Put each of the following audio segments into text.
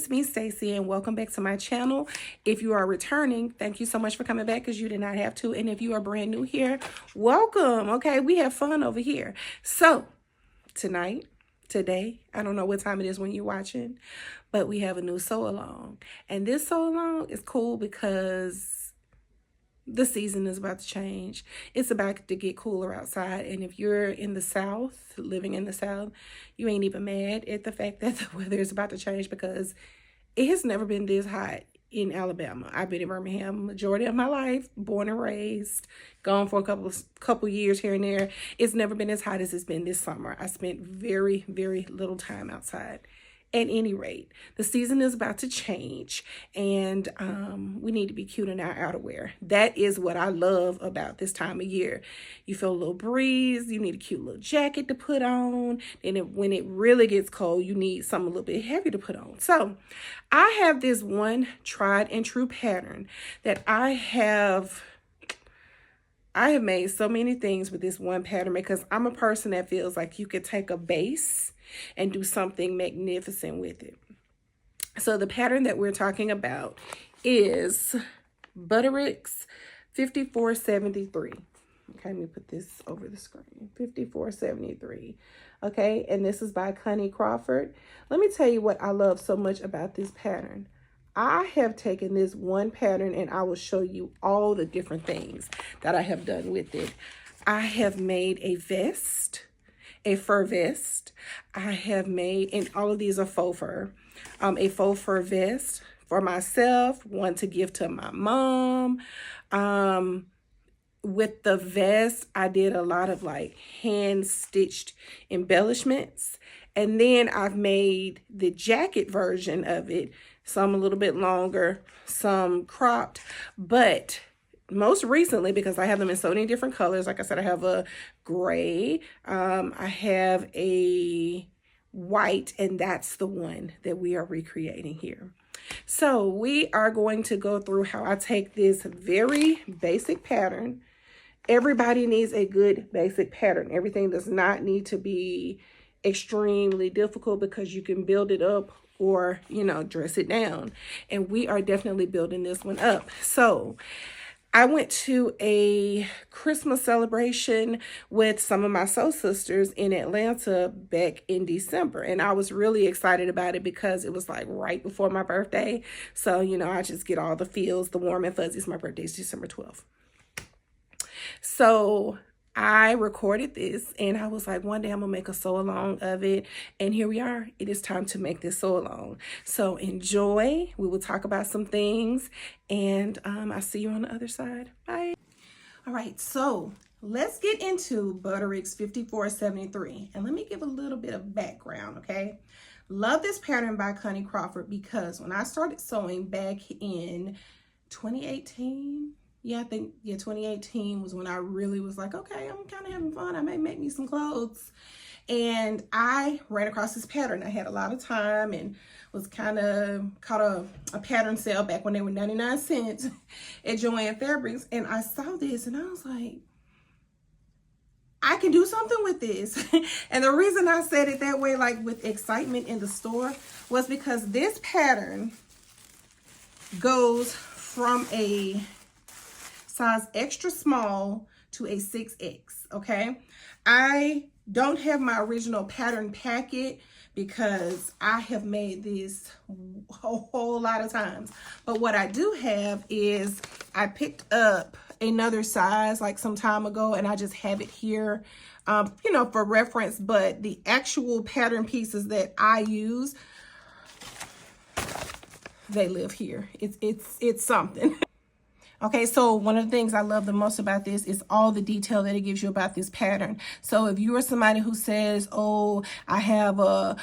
it's me, Stacie, and welcome back to my channel. If you are returning, thank you so much for coming back because you did not have to. And if you are brand new here, welcome. Okay, we have fun over here. So today, I don't know what time it is when you're watching, but we have a new sew along. And this sew along is cool because the season is about to change. It's about to get cooler outside. And if you're in the South, living in the South, you ain't even mad at the fact that the weather is about to change because it has never been this hot in Alabama. I've been in Birmingham majority of my life, born and raised, gone for a couple years here and there. It's never been as hot as it's been this summer. I spent very, very little time outside. At any rate, the season is about to change and we need to be cute in our outerwear. That is what I love about this time of year. You feel a little breeze, you need a cute little jacket to put on, and when it really gets cold, you need something a little bit heavy to put on. So I have this one tried and true pattern that I have made so many things with this one pattern because I'm a person that feels like you could take a base and do something magnificent with it. So the pattern that we're talking about is Butterick's 5473. Okay, let me put this over the screen. 5473. Okay, and this is by Connie Crawford. Let me tell you what I love so much about this pattern. I have taken this one pattern and I will show you all the different things that I have done with it. I have made a vest, a fur vest. I have made, and all of these are faux fur, a faux fur vest for myself, one to give to my mom. With the vest, I did a lot of like hand stitched embellishments. And then I've made the jacket version of it, some a little bit longer, some cropped, but most recently, because I have them in so many different colors, like I said, I have a gray, I have a white, and that's the one that we are recreating here. So we are going to go through how I take this very basic pattern. Everybody needs a good basic pattern. Everything does not need to be extremely difficult because you can build it up or, you know, dress it down. And we are definitely building this one up. So I went to a Christmas celebration with some of my sew sisters in Atlanta back in December. And I was really excited about it because it was like right before my birthday. So, you know, I just get all the feels, the warm and fuzzies. My birthday is December 12th. So I recorded this and I was like, one day I'm gonna make a sew along of it. And here we are. It is time to make this sew along. So enjoy. We will talk about some things and I'll see you on the other side. Bye. All right, so let's get into Butterick's 5473. And let me give a little bit of background, okay? Love this pattern by Connie Crawford because when I started sewing back in 2018, yeah, I think, 2018 was when I really was like, okay, I'm kind of having fun. I may make me some clothes. And I ran across this pattern. I had a lot of time and was kind of caught a pattern sale back when they were 99 cents at Joann Fabrics. And I saw this and I was like, I can do something with this. And the reason I said it that way, like with excitement in the store, was because this pattern goes from a size extra small to a 6X, okay? I don't have my original pattern packet because I have made this a whole lot of times. But what I do have is I picked up another size like some time ago and I just have it here, you know, for reference. But the actual pattern pieces that I use, they live here. It's something. Okay, so one of the things I love the most about this is all the detail that it gives you about this pattern. So if you are somebody who says, oh, I have a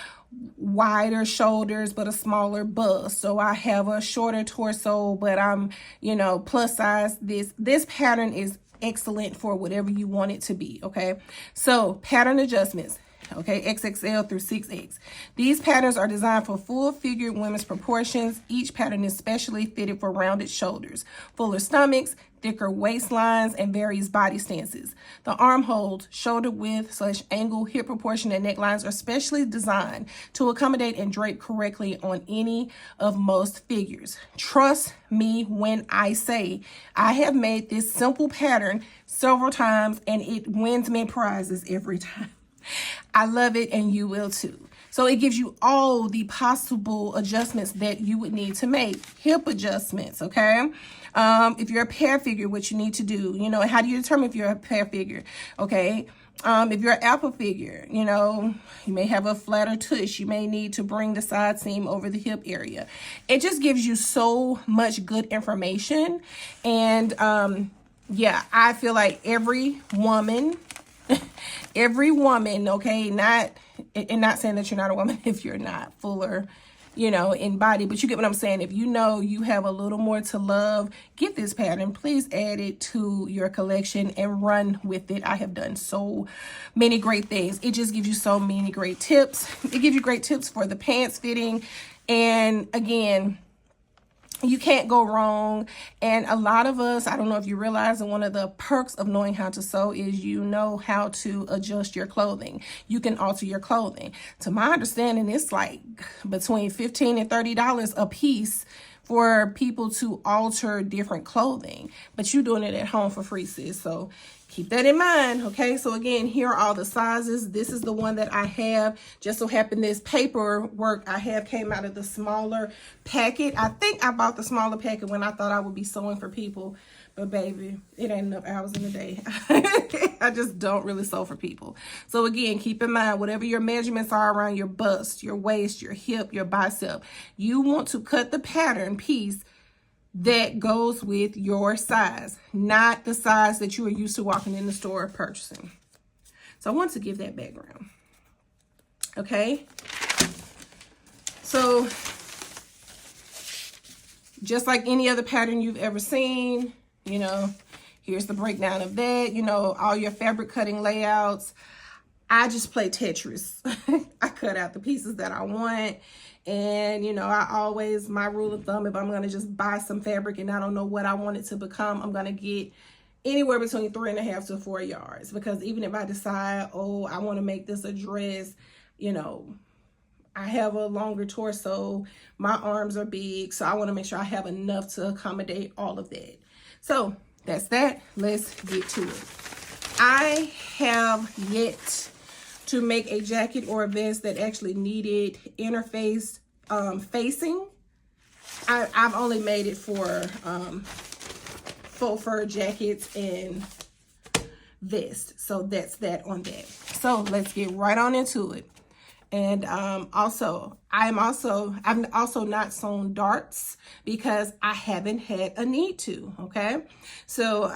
wider shoulders but a smaller bust, so I have a shorter torso but I'm, you know, plus size, this pattern is excellent for whatever you want it to be, okay? So pattern adjustments. okay, XXL through 6X. These patterns are designed for full-figured women's proportions. Each pattern is specially fitted for rounded shoulders, fuller stomachs, thicker waistlines, and various body stances. The armholes, shoulder width / angle, hip proportion, and necklines are specially designed to accommodate and drape correctly on any of most figures. Trust me when I say I have made this simple pattern several times and it wins me prizes every time. I love it and you will too. So it gives you all the possible adjustments that you would need to make. Hip adjustments, okay? If you're a pear figure, what you need to do, you know, how do you determine if you're a pear figure, okay? If you're an apple figure, you know, you may have a flatter tush. You may need to bring the side seam over the hip area. It just gives you so much good information. And yeah, I feel like every woman, okay, not saying that you're not a woman if you're not fuller, you know, in body, but you get what I'm saying. If you know you have a little more to love, get this pattern. Please add it to your collection and run with it. I have done so many great things. It just gives you so many great tips. It gives you great tips for the pants fitting. And again, you can't go wrong. And a lot of us, I don't know if you realize that one of the perks of knowing how to sew is you know how to adjust your clothing. You can alter your clothing. To my understanding, it's like between $15 and $30 a piece for people to alter different clothing. But you're doing it at home for free, sis. So keep that in mind, okay? So again, here are all the sizes. This is the one that I have. Just so happened this paperwork I have came out of the smaller packet. I think I bought the smaller packet when I thought I would be sewing for people. But baby, it ain't enough hours in the day. I just don't really sew for people. So again, keep in mind, whatever your measurements are around your bust, your waist, your hip, your bicep, you want to cut the pattern piece that goes with your size, not the size that you are used to walking in the store purchasing. So I want to give that background. Okay. So just like any other pattern you've ever seen, you know, here's the breakdown of that, you know, all your fabric cutting layouts. I just play Tetris. I cut out the pieces that I want. And, you know, my rule of thumb, if I'm going to just buy some fabric and I don't know what I want it to become, I'm going to get anywhere between 3.5 to 4 yards. Because even if I decide, oh, I want to make this a dress, you know, I have a longer torso, my arms are big, so I want to make sure I have enough to accommodate all of that. So that's that. Let's get to it. I have yet to make a jacket or a vest that actually needed interface facing. I've only made it for faux fur jackets and vests. So that's that on that. So let's get right on into it. And I've also not sewn darts because I haven't had a need to, okay? So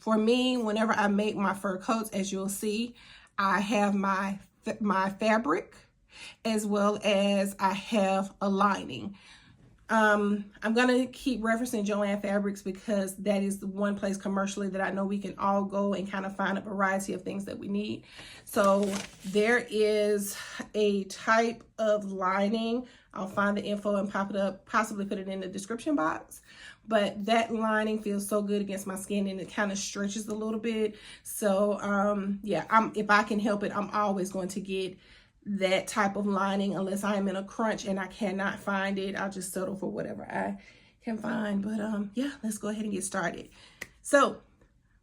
for me, whenever I make my fur coats, as you'll see, I have my fabric as well as I have a lining. I'm gonna keep referencing Joann Fabrics because that is the one place commercially that I know we can all go and kind of find a variety of things that we need. So there is a type of lining. I'll find the info and pop it up, possibly put it in the description box. But that lining feels so good against my skin and it kind of stretches a little bit. So yeah, if I can help it, I'm always going to get that type of lining unless I am in a crunch and I cannot find it. I'll just settle for whatever I can find. But yeah, let's go ahead and get started. So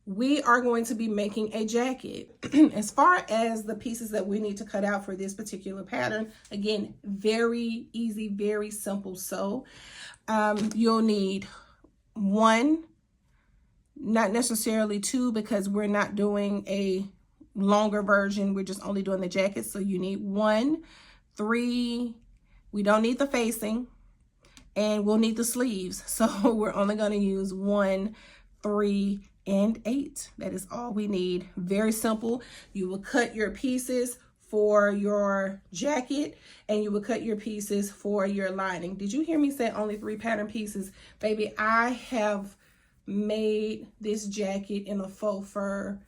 we are going to be making a jacket. As far as the pieces that we need to cut out for this particular pattern, again, very easy, very simple sew. You'll need one, not necessarily two, because we're not doing a longer version. We're just only doing the jacket. So you need 1, 3. We don't need the facing, and we'll need the sleeves. So we're only going to use 1, 3, and 8. That is all we need. Very simple. You will cut your pieces for your jacket and you will cut your pieces for your lining. Did you hear me say only 3 pattern pieces? Baby, I have made this jacket in a faux fur.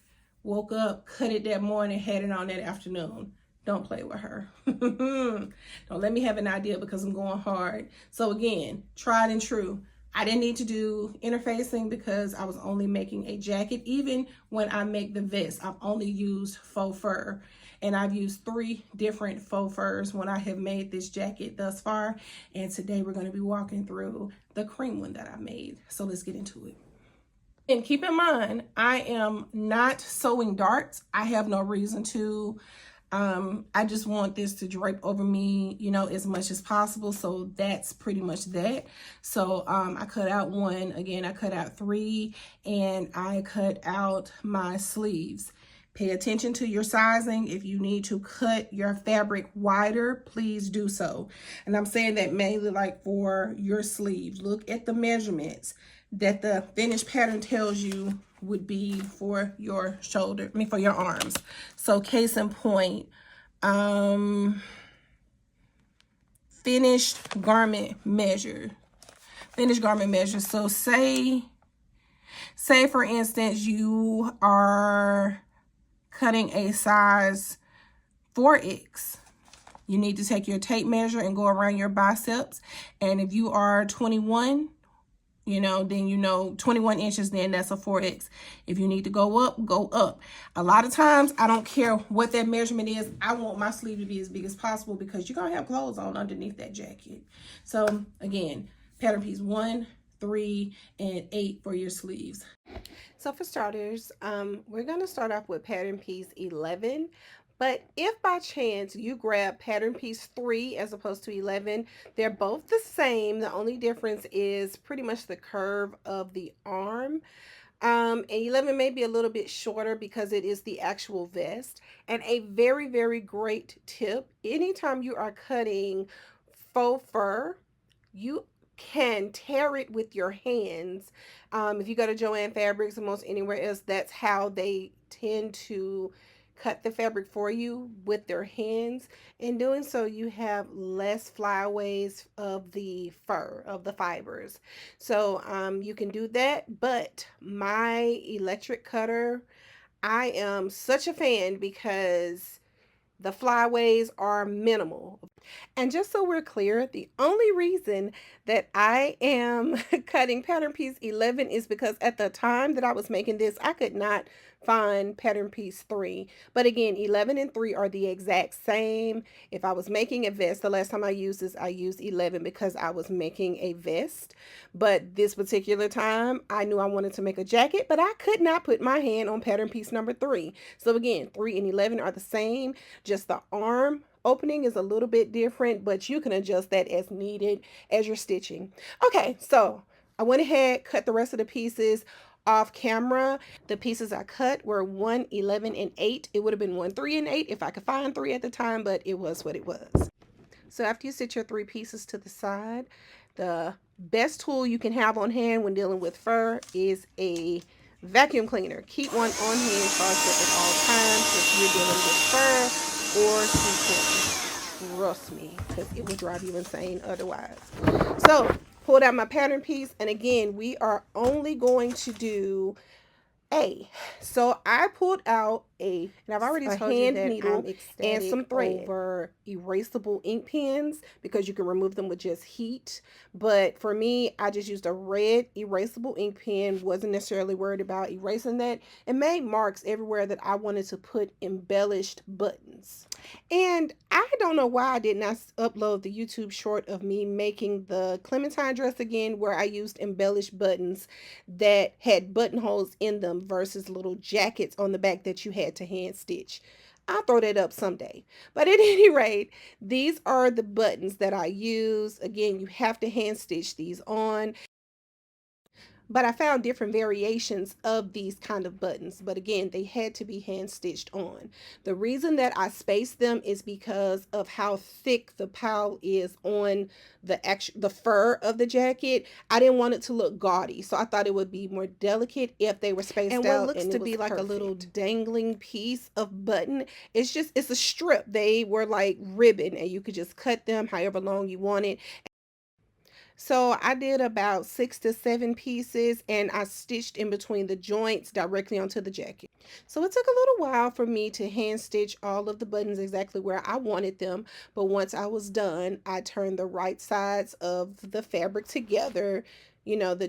Woke up, cut it that morning, had it on that afternoon. Don't play with her. Don't let me have an idea because I'm going hard. So again, tried and true. I didn't need to do interfacing because I was only making a jacket. Even when I make the vest, I've only used faux fur. And I've used 3 different faux furs when I have made this jacket thus far. And today we're going to be walking through the cream one that I made. So let's get into it. And keep in mind, I am not sewing darts. I have no reason to. I just want this to drape over me, you know, as much as possible. So that's pretty much that. So I cut out 1, again, I cut out 3, and I cut out my sleeves. Pay attention to your sizing. If you need to cut your fabric wider, please do so. And I'm saying that mainly like for your sleeves. Look at the measurements that the finished pattern tells you would be for your shoulder, for your arms. So case in point, finished garment measure. So say for instance, you are cutting a size 4X. You need to take your tape measure and go around your biceps. And if you are 21, then 21 inches, then that's a 4X. If you need to go up, go up. A lot of times, I don't care what that measurement is. I want my sleeve to be as big as possible because you're going to have clothes on underneath that jacket. So again, pattern piece 1, 3, and 8 for your sleeves. So for starters, we're going to start off with pattern piece 11. But if by chance you grab pattern piece 3 as opposed to 11, they're both the same. The only difference is pretty much the curve of the arm. And 11 may be a little bit shorter because it is the actual vest. And a very, very great tip, anytime you are cutting faux fur, you can tear it with your hands. If you go to Joann Fabrics or most anywhere else, that's how they tend to cut the fabric for you, with their hands. In doing so, you have less flyaways of the fur, of the fibers. So you can do that, but my electric cutter, I am such a fan because the flyaways are minimal. And just so we're clear, the only reason that I am cutting pattern piece 11 is because at the time that I was making this, I could not find pattern piece 3. But again, 11 and 3 are the exact same. If I was making a vest, the last time I used this, I used 11 because I was making a vest. But this particular time, I knew I wanted to make a jacket, but I could not put my hand on pattern piece number 3. So again, 3 and 11 are the same, just the arm opening is a little bit different, but you can adjust that as needed as you're stitching. Okay, so I went ahead, cut the rest of the pieces off camera. The pieces I cut were 1, 11, and 8. It would have been 1, 3, and 8 if I could find 3 at the time, but it was what it was. So after you stitch your 3 pieces to the side, the best tool you can have on hand when dealing with fur is a vacuum cleaner. Keep one on hand charged up at all times if you're dealing with fur or sequin. Trust me, because it will drive you insane otherwise. So pulled out my pattern piece, and again, we are only going to do A. So I pulled out and I've already told you that needle and some thread over erasable ink pens because you can remove them with just heat. But for me, I just used a red erasable ink pen. Wasn't necessarily worried about erasing that, and made marks everywhere that I wanted to put embellished buttons. And I don't know why I did not upload the YouTube short of me making the Clementine dress again, where I used embellished buttons that had buttonholes in them versus little jackets on the back that you had to hand stitch. I'll throw that up someday. But at any rate, these are the buttons that I use. Again, you have to hand stitch these on. But I found different variations of these kind of buttons. But again, they had to be hand stitched on. The reason that I spaced them is because of how thick the pile is on the fur of the jacket. I didn't want it to look gaudy, so I thought it would be more delicate if they were spaced out. And what looks to be like a little dangling piece of button, it's a strip. They were like ribbon, and you could just cut them however long you wanted. So I did about 6 to 7 pieces, and I stitched in between the joints directly onto the jacket. So it took a little while for me to hand stitch all of the buttons exactly where I wanted them. But once I was done, I turned the right sides of the fabric together, you know, the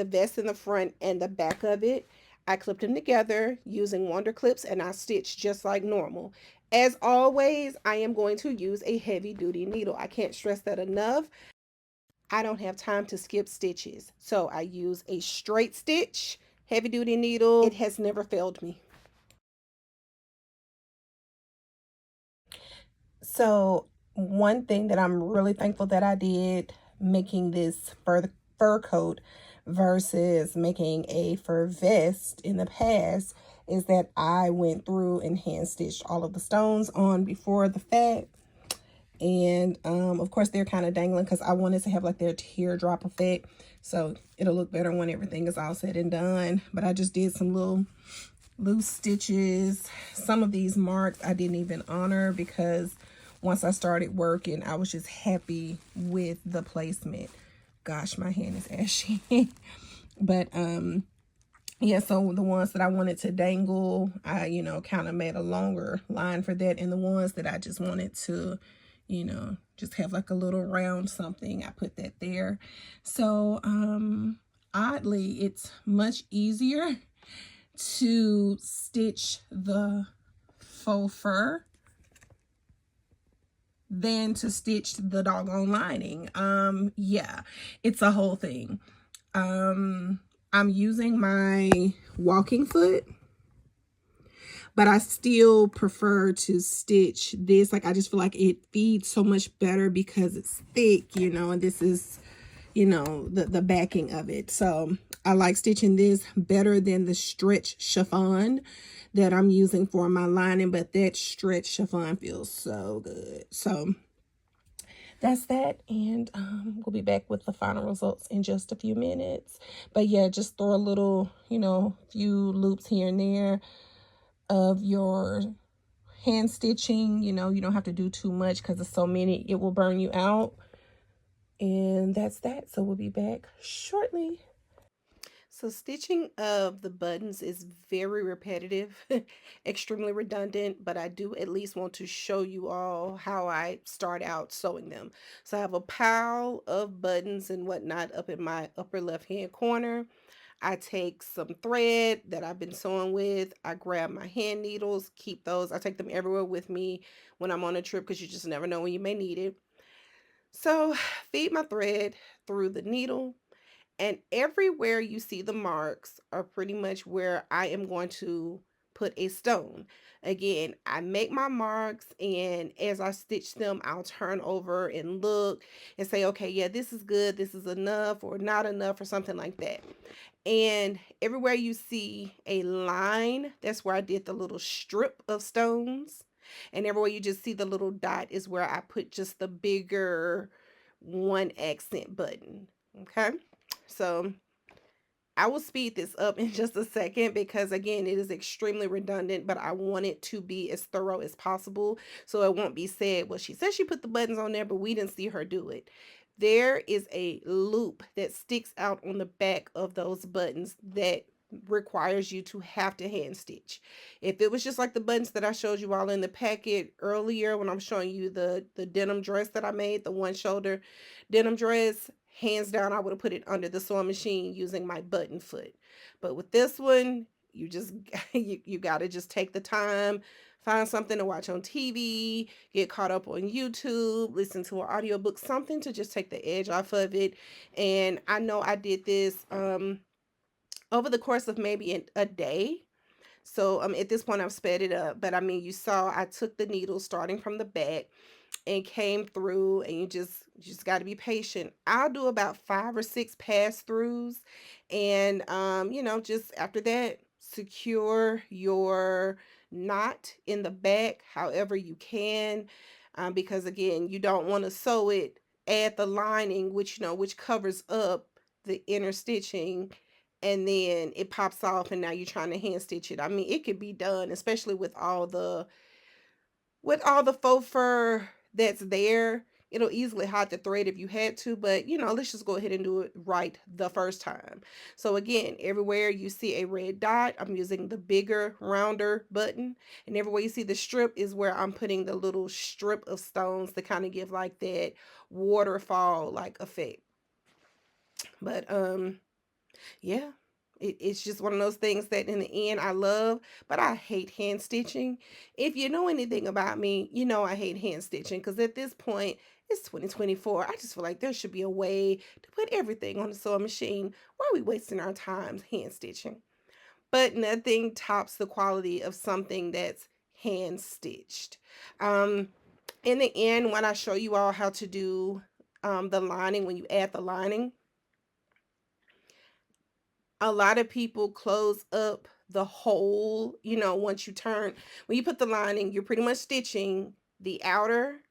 vest in the front and the back of it. I clipped them together using Wonder Clips, and I stitched just like normal. As always, I am going to use a heavy duty needle. I can't stress that enough. I don't have time to skip stitches. So I use a straight stitch, heavy duty needle. It has never failed me. So one thing that I'm really thankful that I did making this fur coat versus making a fur vest in the past is that I went through and hand stitched all of the stones on before the fact. And of course they're kind of dangling because I wanted to have like their teardrop effect, so it'll look better when everything is all said and done. But I just did some little loose stitches. Some of these marks I didn't even honor because once I started working I was just happy with the placement. Gosh, my hand is ashy. But yeah, so the ones that I wanted to dangle, I, you know, kind of made a longer line for that. And the ones that I just wanted to, you know, just have like a little round something, I put that there. So, oddly, it's much easier to stitch the faux fur than to stitch the doggone lining. Yeah, it's a whole thing. I'm using my walking foot, but I still prefer to stitch this. Like, I just feel like it feeds so much better because it's thick, you know, and this is, you know, the backing of it. So I like stitching this better than the stretch chiffon that I'm using for my lining, but that stretch chiffon feels so good. So that's that, and we'll be back with the final results in just a few minutes. But yeah, just throw a little, you know, few loops here and there of your hand stitching. You know, you don't have to do too much because there's so many, it will burn you out. And that's that. So we'll be back shortly. So stitching of the buttons is very repetitive, extremely redundant, but I do at least want to show you all how I start out sewing them. So I have a pile of buttons and whatnot up in my upper left hand corner. I take some thread that I've been sewing with. I grab my hand needles, keep those. I take them everywhere with me when I'm on a trip because you just never know when you may need it. So feed my thread through the needle, and everywhere you see the marks are pretty much where I am going to put a stone. Again, I make my marks, and as I stitch them, I'll turn over and look and say, okay, yeah, this is good, this is enough or not enough or something like that. And everywhere you see a line, that's where I did the little strip of stones. And everywhere you just see the little dot is where I put just the bigger one accent button. Okay. So I will speed this up in just a second because, again, it is extremely redundant, but I want it to be as thorough as possible so it won't be said, well, she said she put the buttons on there, but we didn't see her do it. There is a loop that sticks out on the back of those buttons that requires you to have to hand stitch. If it was just like the buttons that I showed you all in the packet earlier when I'm showing you the denim dress that I made, the one shoulder denim dress, hands down I would have put it under the sewing machine using my button foot. But with this one, you just you got to just take the time, find something to watch on TV, get caught up on YouTube, listen to an audiobook, something to just take the edge off of it. And I know I did this over the course of maybe a day. So at this point I've sped it up, but I mean, you saw I took the needle starting from the back and came through, and you just got to be patient. I'll do about 5 or 6 pass throughs, and you know, just after that, secure your knot in the back however you can, because again, you don't want to sew it, add the lining, which, you know, which covers up the inner stitching, and then it pops off and now you're trying to hand stitch it. I mean, it could be done, especially with all the faux fur that's there. It'll easily hide the thread if you had to, but you know, let's just go ahead and do it right the first time. So again, everywhere you see a red dot, I'm using the bigger, rounder button. And everywhere you see the strip is where I'm putting the little strip of stones to kind of give like that waterfall like effect. But yeah, it's just one of those things that in the end I love, but I hate hand stitching. If you know anything about me, you know I hate hand stitching because at this point, it's 2024. I just feel like there should be a way to put everything on the sewing machine. Why are we wasting our time hand stitching? But nothing tops the quality of something that's hand stitched. In the end, when I show you all how to do the lining, when you add the lining, a lot of people close up the hole, you know, once you turn, when you put the lining, you're pretty much stitching the outer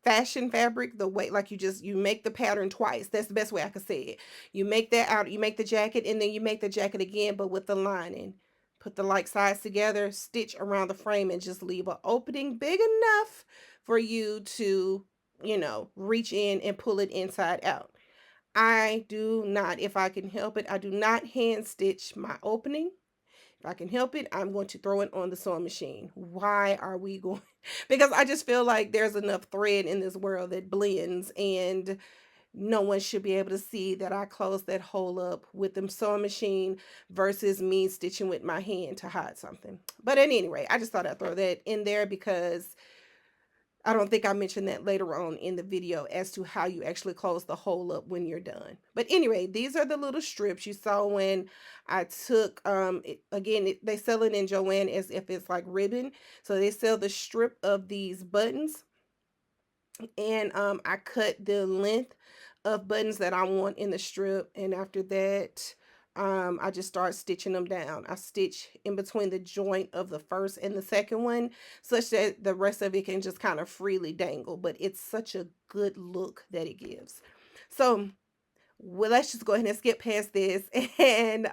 fashion fabric the way, like you make the pattern twice. That's the best way I could say it. You make that out, you make the jacket, and then you make the jacket again, but with the lining. Put the like sides together, stitch around the frame, and just leave an opening big enough for you to, you know, reach in and pull it inside out. I do not, if I can help it, I do not hand stitch my opening. If I can help it, I'm going to throw it on the sewing machine. Why are we going? Because I just feel like there's enough thread in this world that blends, and no one should be able to see that I closed that hole up with the sewing machine versus me stitching with my hand to hide something. But at any rate, I just thought I'd throw that in there because I don't think I mentioned that later on in the video as to how you actually close the hole up when you're done. But anyway, these are the little strips you saw when I took, they sell it in Joann as if it's like ribbon. So they sell the strip of these buttons, and I cut the length of buttons that I want in the strip, and after that, I just start stitching them down. I stitch in between the joint of the first and the second one such that the rest of it can just kind of freely dangle, but it's such a good look that it gives. So well, let's just go ahead and skip past this, and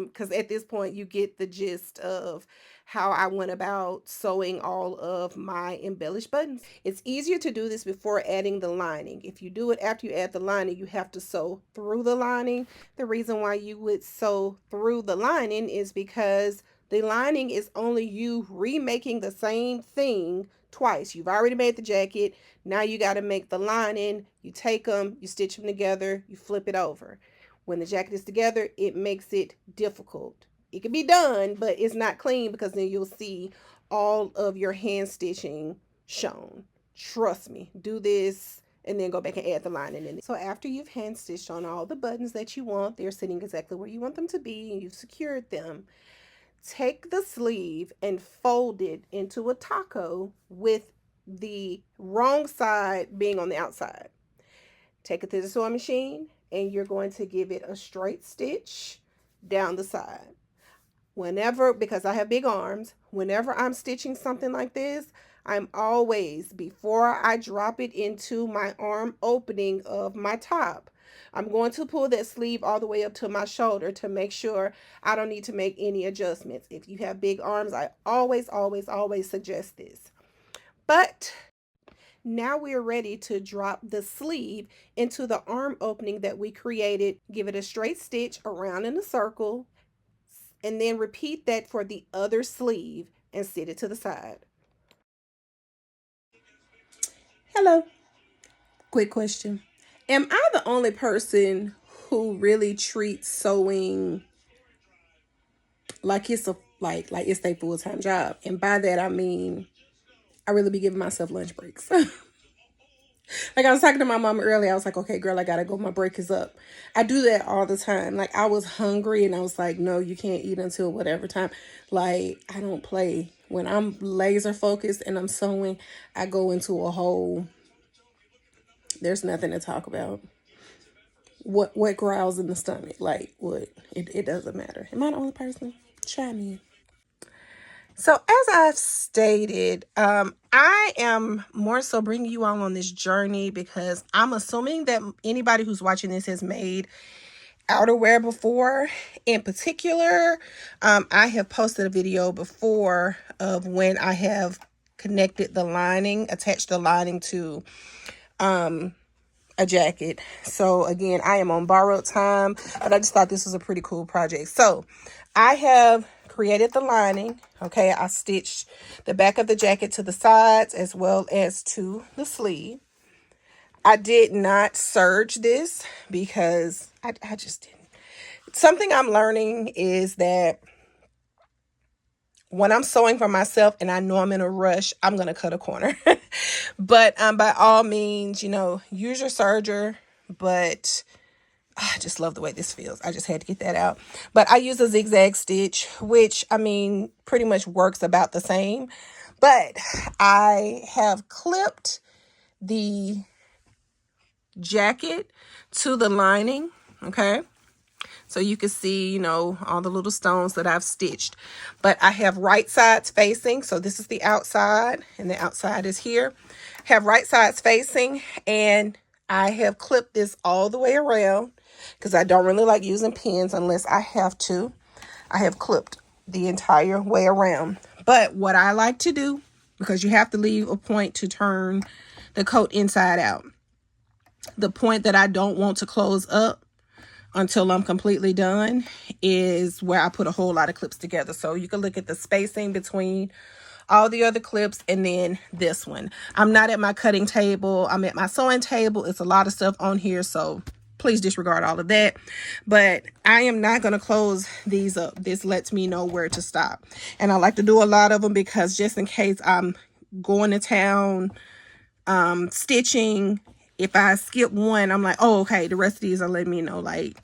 because at this point you get the gist of how I went about sewing all of my embellished buttons. It's easier to do this before adding the lining. If you do it after you add the lining, you have to sew through the lining. The reason why you would sew through the lining is because the lining is only you remaking the same thing twice. You've already made the jacket. Now you got to make the lining. You take them, you stitch them together, you flip it over. When the jacket is together, it makes it difficult. It can be done, but it's not clean because then you'll see all of your hand stitching shown. Trust me, do this and then go back and add the lining in. So after you've hand stitched on all the buttons that you want, they're sitting exactly where you want them to be, and you've secured them, take the sleeve and fold it into a taco with the wrong side being on the outside. Take it to the sewing machine, and you're going to give it a straight stitch down the side. Whenever, because I have big arms, whenever I'm stitching something like this, I'm always, before I drop it into my arm opening of my top, I'm going to pull that sleeve all the way up to my shoulder to make sure I don't need to make any adjustments. If you have big arms, I always suggest this. But now we're ready to drop the sleeve into the arm opening that we created. Give it a straight stitch around in a circle, and then repeat that for the other sleeve and sit it to the side. Hello. Quick question. Am I the only person who really treats sewing like it's a like it's their full-time job? And by that I mean I really be giving myself lunch breaks. Like I was talking to my mom earlier, I was like, okay, girl, I gotta go. My break is up. I do that all the time. Like I was hungry and I was like, no, you can't eat until whatever time. Like I don't play. When I'm laser focused and I'm sewing, I go into a whole, there's nothing to talk about. What growls in the stomach? Like what? It doesn't matter. Am I the only person? Chime in. So as I've stated, I am more so bringing you all on this journey because I'm assuming that anybody who's watching this has made outerwear before. In particular, I have posted a video before of when I have connected the lining, attached the lining to a jacket. So again, I am on borrowed time, but I just thought this was a pretty cool project. So I have created the lining. Okay, I stitched the back of the jacket to the sides as well as to the sleeve. I did not serge this because I just didn't. Something I'm learning is that when I'm sewing for myself and I know I'm in a rush, I'm going to cut a corner. But by all means, use your serger. But I just love the way this feels. I just had to get that out. But I use a zigzag stitch, which, I mean, pretty much works about the same. But I have clipped the jacket to the lining, okay? So you can see, all the little stones that I've stitched. But I have right sides facing. So this is the outside and the outside is here. Have right sides facing, and I have clipped this all the way around because I don't really like using pins unless I have to. I have clipped the entire way around. But what I like to do, because you have to leave a point to turn the coat inside out. The point that I don't want to close up until I'm completely done is where I put a whole lot of clips together. So you can look at the spacing between all the other clips and then this one. I'm not at my cutting table. I'm at my sewing table. It's a lot of stuff on here, so please disregard all of that. But I am not going to close these up. This lets me know where to stop. And I like to do a lot of them because just in case I'm going to town, stitching, if I skip one, I'm like, oh, okay, the rest of these are letting me know, like,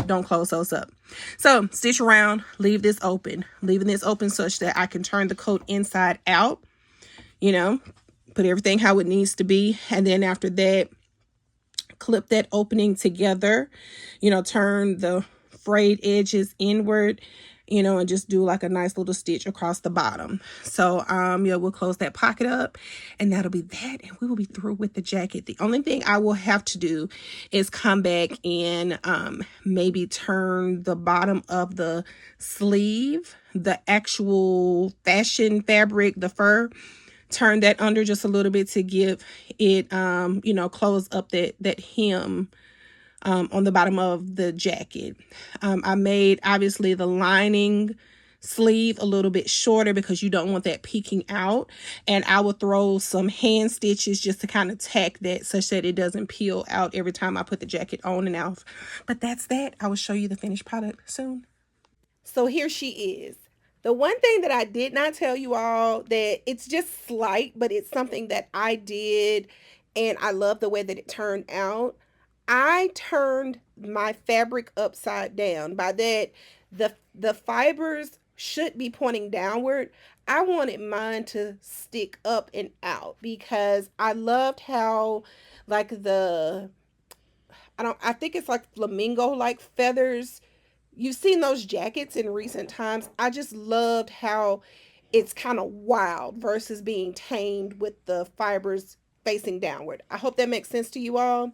don't close those up. So stitch around, leave this open, leaving this open such that I can turn the coat inside out, put everything how it needs to be. And then after that, clip that opening together, turn the frayed edges inward, and just do like a nice little stitch across the bottom. So, we'll close that pocket up and that'll be that. And we will be through with the jacket. The only thing I will have to do is come back and, maybe turn the bottom of the sleeve, the actual fashion fabric, the fur, turn that under just a little bit to give it, close up that hem on the bottom of the jacket. I made, obviously, the lining sleeve a little bit shorter because you don't want that peeking out. And I will throw some hand stitches just to kind of tack that such that it doesn't peel out every time I put the jacket on and off. But that's that. I will show you the finished product soon. So here she is. The one thing that I did not tell you all, that it's just slight, but it's something that I did and I love the way that it turned out. I turned my fabric upside down. By that, the fibers should be pointing downward. I wanted mine to stick up and out because I loved how, like, I think it's like flamingo like feathers. You've seen those jackets in recent times. I just loved how it's kind of wild versus being tamed with the fibers facing downward. I hope that makes sense to you all.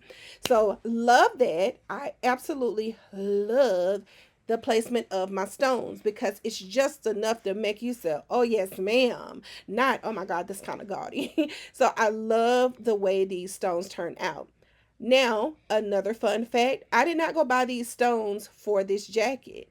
So love that. I absolutely love the placement of my stones because it's just enough to make you say, oh yes ma'am, not oh my god, that's kind of gaudy. So I love the way these stones turn out. Now, another fun fact, I did not go buy these stones for this jacket.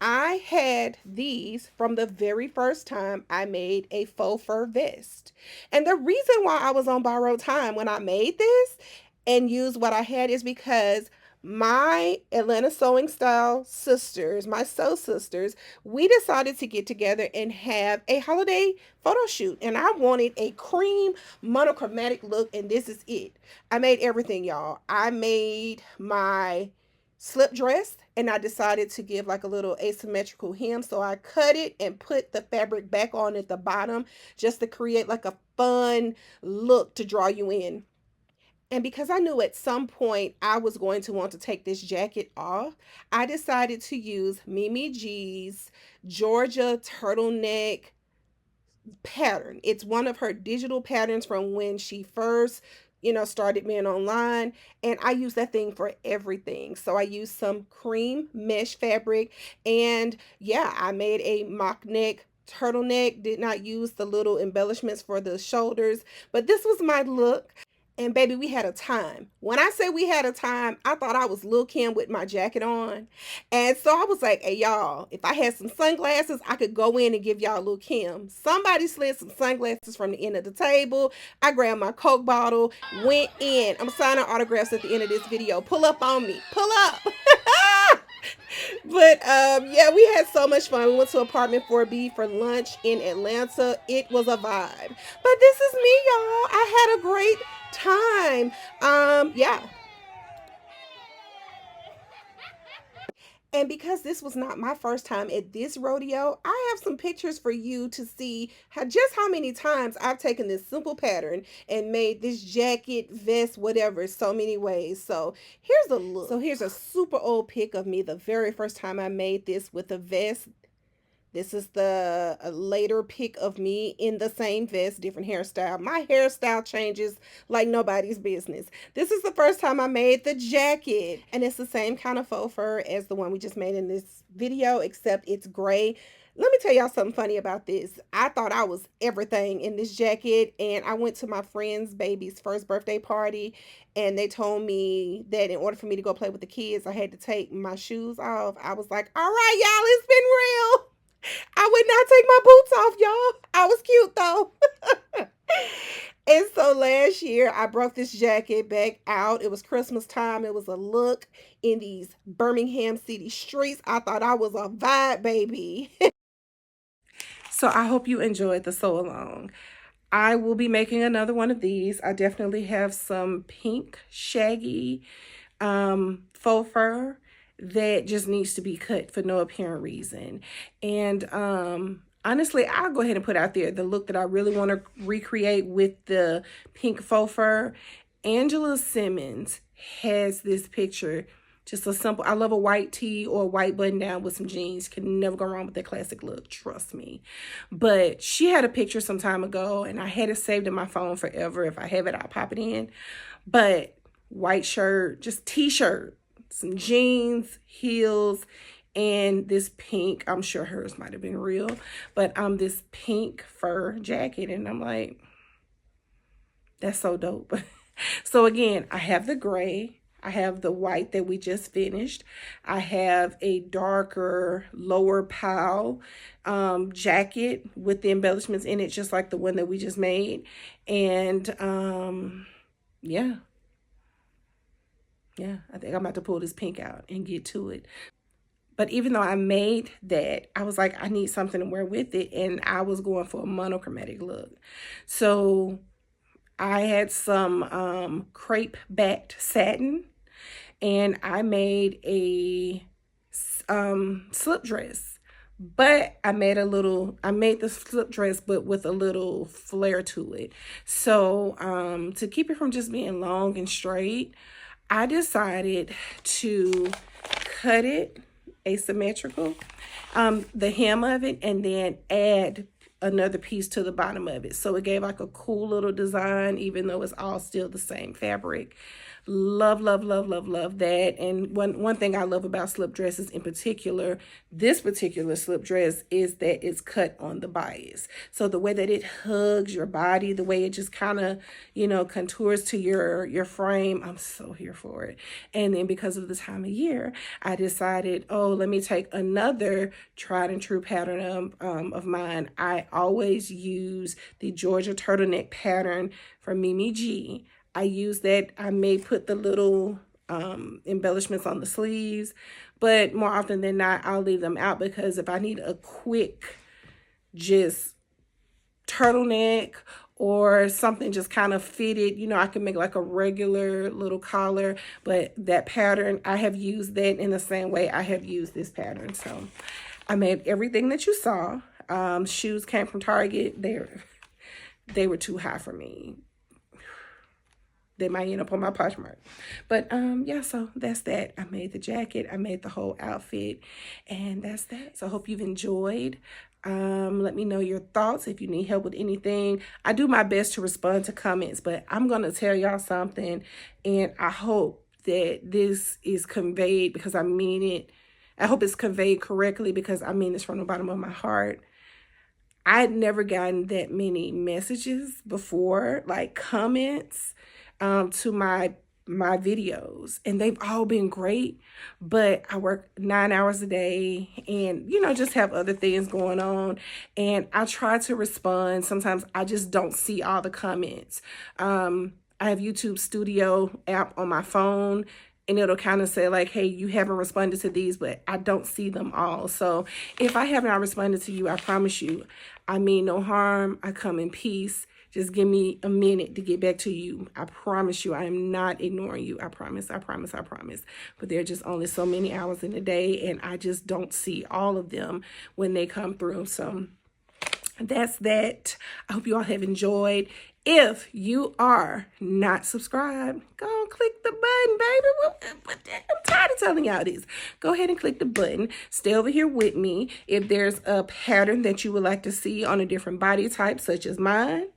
I had these from the very first time I made a faux fur vest. And the reason why I was on borrowed time when I made this and used what I had is because my Atlanta sewing style sisters, my sew sisters, we decided to get together and have a holiday photo shoot. And I wanted a cream monochromatic look, and this is it. I made everything, y'all. I made my slip dress and I decided to give like a little asymmetrical hem, so I cut it and put the fabric back on at the bottom just to create like a fun look to draw you in. And because I knew at some point I was going to want to take this jacket off, I decided to use Mimi G's Georgia turtleneck pattern. It's one of her digital patterns from when she first, started being online. And I use that thing for everything. So I used some cream mesh fabric. And yeah, I made a mock neck turtleneck. Did not use the little embellishments for the shoulders. But this was my look. And baby, we had a time. When I say we had a time, I thought I was Lil' Kim with my jacket on. And so I was like, hey, y'all, if I had some sunglasses, I could go in and give y'all Lil' Kim. Somebody slid some sunglasses from the end of the table. I grabbed my Coke bottle, went in. I'm signing autographs at the end of this video. Pull up on me. Pull up. But yeah, we had so much fun. We went to apartment 4B for lunch in Atlanta. It was a vibe. But this is me, y'all. I had a great time. Yeah. And because this was not my first time at this rodeo, I have some pictures for you to see just how many times I've taken this simple pattern and made this jacket, vest, whatever, so many ways. So here's a look. So here's a super old pic of me the very first time I made this with a vest. This is the later pic of me in the same vest, different hairstyle. My hairstyle changes like nobody's business. This is the first time I made the jacket, and it's the same kind of faux fur as the one we just made in this video, except it's gray. Let me tell y'all something funny about this. I thought I was everything in this jacket, and I went to my friend's baby's first birthday party, and they told me that in order for me to go play with the kids, I had to take my shoes off. I was like, all right, y'all, it's been real. I would not take my boots off, y'all. I was cute though. And so last year I brought this jacket back out. It was Christmas time. It was a look in these Birmingham city streets. I thought I was a vibe, baby. So I hope you enjoyed the sew along. I will be making another one of these. I definitely have some pink shaggy faux fur that just needs to be cut for no apparent reason. And honestly, I'll go ahead and put out there the look that I really want to recreate with the pink faux fur. Angela Simmons has this picture. Just a simple, I love a white tee or a white button down with some jeans. Can never go wrong with that classic look, trust me. But she had a picture some time ago, and I had it saved in my phone forever. If I have it, I'll pop it in. But white shirt, just t-shirt, some jeans, heels, and this pink, I'm sure hers might have been real, but this pink fur jacket. And I'm like, that's so dope. So again, I have the gray. I have the white that we just finished. I have a darker lower pile jacket with the embellishments in it, just like the one that we just made. And yeah, I think I'm about to pull this pink out and get to it. But even though I made that, I was like, I need something to wear with it. And I was going for a monochromatic look. So I had some crepe backed satin, and I made a slip dress. But I made the slip dress, but with a little flare to it. So to keep it from just being long and straight, I decided to cut it asymmetrical, the hem of it, and then add another piece to the bottom of it. So it gave like a cool little design, even though it's all still the same fabric. Love, love, love, love, love that. And one thing I love about slip dresses in particular, this particular slip dress, is that it's cut on the bias. So the way that it hugs your body, the way it just kind of, contours to your frame, I'm so here for it. And then because of the time of year, I decided, let me take another tried and true pattern of mine. I always use the Georgia turtleneck pattern from Mimi G. I use that. I may put the little embellishments on the sleeves, but more often than not, I'll leave them out, because if I need a quick just turtleneck or something just kind of fitted, I can make like a regular little collar. But that pattern, I have used that in the same way I have used this pattern. So I made everything that you saw. Shoes came from Target. They were too high for me. They might end up on my Poshmark. But yeah, so that's that. I made the jacket. I made the whole outfit. And that's that. So I hope you've enjoyed. Let me know your thoughts if you need help with anything. I do my best to respond to comments, but I'm going to tell y'all something. And I hope that this is conveyed because I mean it. I hope it's conveyed correctly because I mean this from the bottom of my heart. I had never gotten that many messages before, like comments, to my videos, and they've all been great, but I work 9 hours a day and, you know, just have other things going on, and I try to respond. Sometimes I just don't see all the comments. I have YouTube Studio app on my phone, and it'll kind of say like, hey, you haven't responded to these, but I don't see them all. So if I have not responded to you, I promise you, I mean no harm. I come in peace. Just give me a minute to get back to you. I promise you, I am not ignoring you. I promise, I promise, I promise. But there are just only so many hours in a day, and I just don't see all of them when they come through. So that's that. I hope you all have enjoyed. If you are not subscribed, go and click the button, baby. I'm tired of telling y'all this. Go ahead and click the button. Stay over here with me. If there's a pattern that you would like to see on a different body type, such as mine,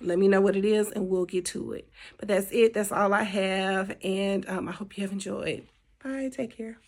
let me know what it is and we'll get to it. But that's it. That's all I have. And I hope you have enjoyed. Bye. Take care.